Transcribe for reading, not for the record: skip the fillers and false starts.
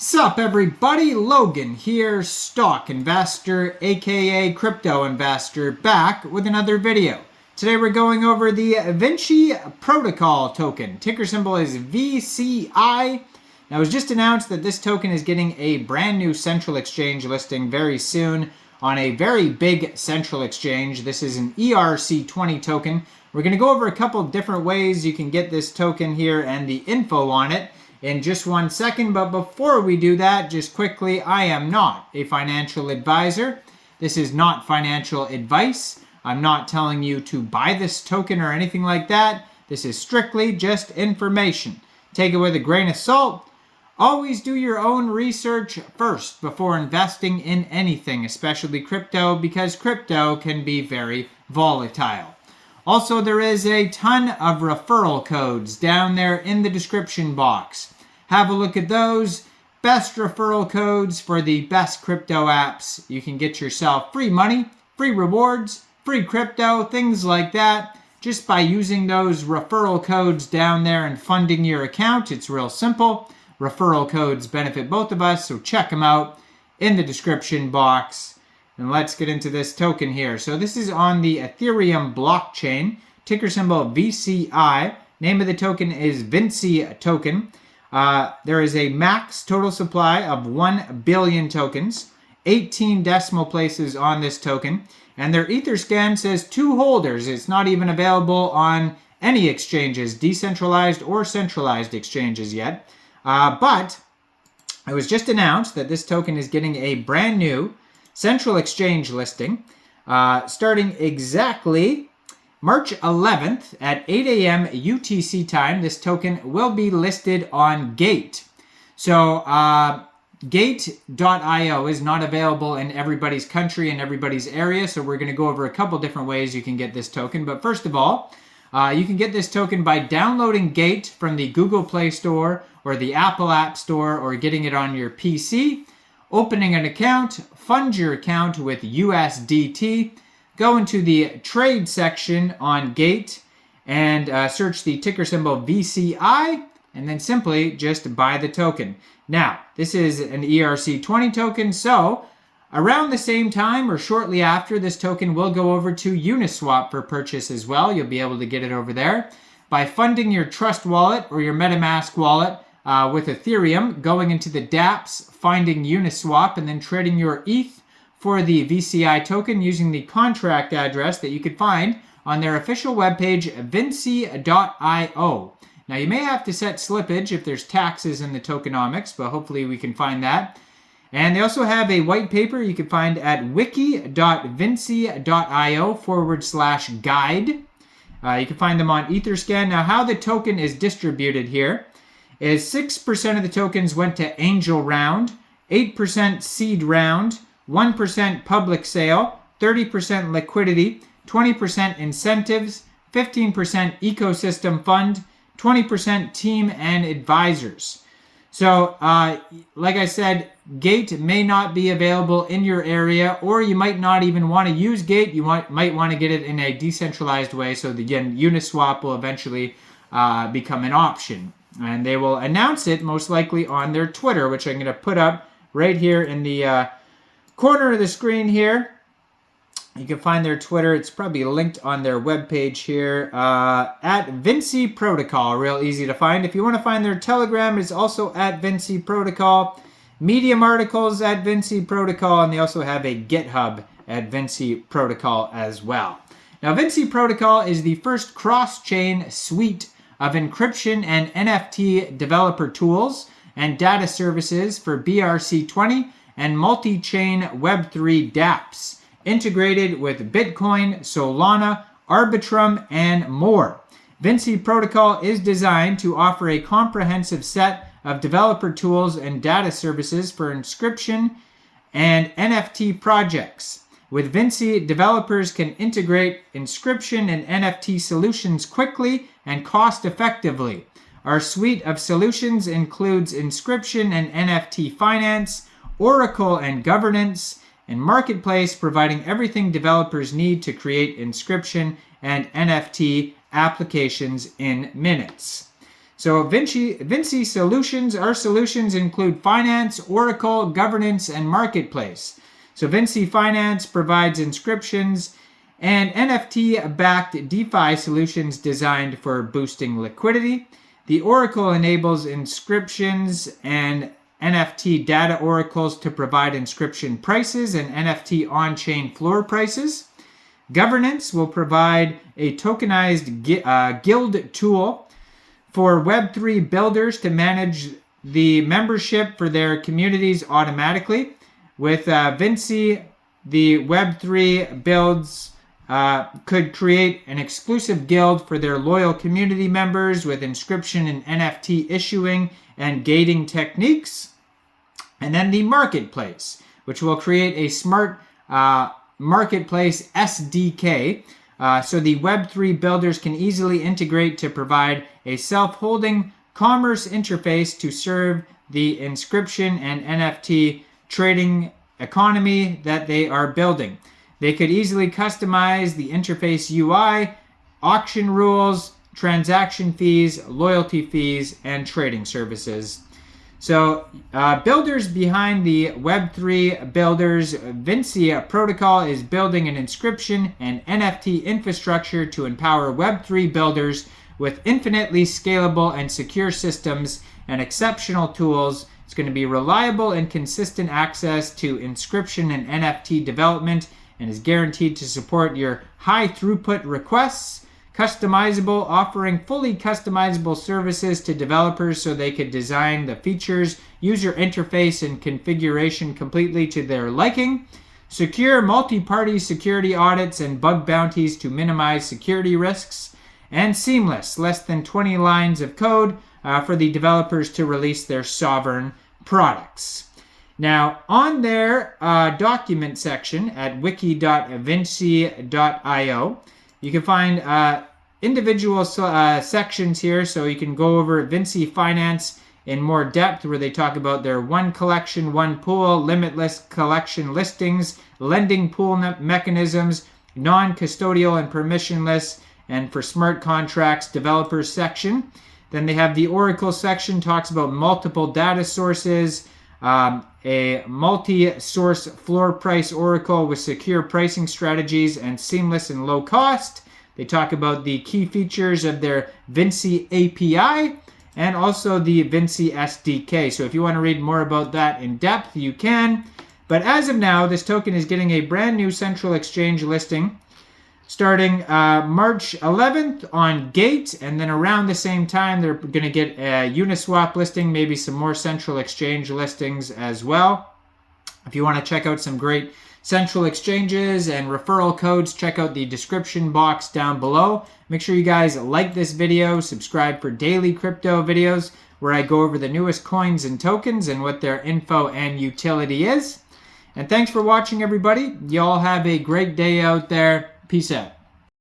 Sup everybody, Logan here, stock investor aka crypto investor, back with another video. Today we're going over the Vinci protocol token. Ticker symbol is VCI. Now it was just announced that this token is getting a brand new central exchange listing very soon on a very big central exchange. This is an ERC20 token. We're going to go over a couple different ways you can get this token here and the info on it in just 1 second, but before we do that, just quickly, I am not a financial advisor. This is not financial advice. I'm not telling you to buy this token or anything like that. This is strictly just information. Take it with a grain of salt. Always do your own research first before investing in anything, especially crypto, because crypto can be very volatile. Also, there is a ton of referral codes down there in the description box. Have a look at those. Best referral codes for the best crypto apps. You can get yourself free money, free rewards, free crypto, things like that. Just by using those referral codes down there and funding your account. It's real simple. Referral codes benefit both of us, so check them out in the description box. And let's get into this token here. So this is on the Ethereum blockchain. Ticker symbol VCI. Name of the token is Vinci Token. There is a max total supply of 1 billion tokens. 18 decimal places on this token. And their Etherscan says 2 holders. It's not even available on any exchanges, decentralized or centralized exchanges yet. But it was just announced that this token is getting a brand new central exchange listing starting exactly March 11th at 8 a.m. UTC time. This token will be listed on Gate. So Gate.io is not available in everybody's country and everybody's area, so we're going to go over a couple different ways you can get this token. But first of all, you can get this token by downloading Gate from the Google Play Store or the Apple App Store, or getting it on your PC, opening an account, fund your account with USDT, go into the trade section on Gate and search the ticker symbol VCI, and then simply just buy the token. Now, this is an ERC20 token, so around the same time or shortly after, this token will go over to Uniswap for purchase as well. You'll be able to get it over there by funding your Trust wallet or your MetaMask wallet with Ethereum, going into the dApps, finding Uniswap, and then trading your ETH for the VCI token using the contract address that you could find on their official webpage, Vinci.io. Now, you may have to set slippage if there's taxes in the tokenomics, but hopefully we can find that. And they also have a white paper you can find at wiki.vinci.io/guide. You can find them on Etherscan. Now, how the token is distributed here is 6% of the tokens went to angel round, 8% seed round, 1% public sale, 30% liquidity, 20% incentives, 15% ecosystem fund, 20% team and advisors. So, like I said, Gate may not be available in your area, or you might not even want to use Gate. You might want to get it in a decentralized way, so again, Uniswap will eventually become an option. And they will announce it most likely on their Twitter, which I'm going to put up right here in the corner of the screen here. You can find their Twitter. It's probably linked on their webpage here at Vinci Protocol. Real easy to find. If you want to find their Telegram, it's also at Vinci Protocol. Medium articles at Vinci Protocol, and they also have a GitHub at Vinci Protocol as well. Now, Vinci Protocol is the first cross-chain suite of encryption and NFT developer tools and data services for BRC20 and multi-chain Web3 dApps, integrated with Bitcoin, Solana, Arbitrum, and more. Vinci Protocol is designed to offer a comprehensive set of developer tools and data services for inscription and NFT projects. With Vinci, developers can integrate inscription and NFT solutions quickly and cost-effectively. Our suite of solutions includes inscription and NFT finance, Oracle and governance, and Marketplace, providing everything developers need to create inscription and NFT applications in minutes. So Vinci solutions, our solutions include finance, Oracle, governance, and marketplace. So Vinci Finance provides inscriptions and NFT-backed DeFi solutions designed for boosting liquidity. The Oracle enables inscriptions and NFT data oracles to provide inscription prices and NFT on-chain floor prices. Governance will provide a tokenized guild tool for Web3 builders to manage the membership for their communities automatically. With Vinci, the Web3 builds could create an exclusive guild for their loyal community members with inscription and NFT issuing and gating techniques. And then the marketplace, which will create a smart marketplace SDK. So the Web3 builders can easily integrate to provide a self-holding commerce interface to serve the inscription and NFT trading economy that they are building. They could easily customize the interface UI, auction rules, transaction fees, loyalty fees, and trading services. So builders behind the Web3 builders, Vinci protocol is building an inscription and NFT infrastructure to empower Web3 builders with infinitely scalable and secure systems and exceptional tools. It's going to be reliable and consistent access to inscription and NFT development and is guaranteed to support your high throughput requests. Customizable, offering fully customizable services to developers so they could design the features, user interface, and configuration completely to their liking. Secure multi-party security audits and bug bounties to minimize security risks. And seamless, less than 20 lines of code for the developers to release their sovereign products. Now, on their document section at wiki.vinci.io, you can find individual sections here, so you can go over Vinci Finance in more depth, where they talk about their one collection, one pool, limitless collection listings, lending pool mechanisms, non-custodial and permissionless, and for smart contracts developers section. Then they have the Oracle section, talks about multiple data sources, a multi-source floor price oracle with secure pricing strategies and seamless and low cost. They talk about the key features of their Vinci API and also the Vinci SDK. So if you want to read more about that in depth, you can. But as of now, this token is getting a brand new central exchange listing starting March 11th on Gate, and then around the same time, they're going to get a Uniswap listing, maybe some more central exchange listings as well. If you want to check out some great central exchanges and referral codes, check out the description box down below. Make sure you guys like this video, subscribe for daily crypto videos where I go over the newest coins and tokens and what their info and utility is. And thanks for watching, everybody. Y'all have a great day out there. Peace out.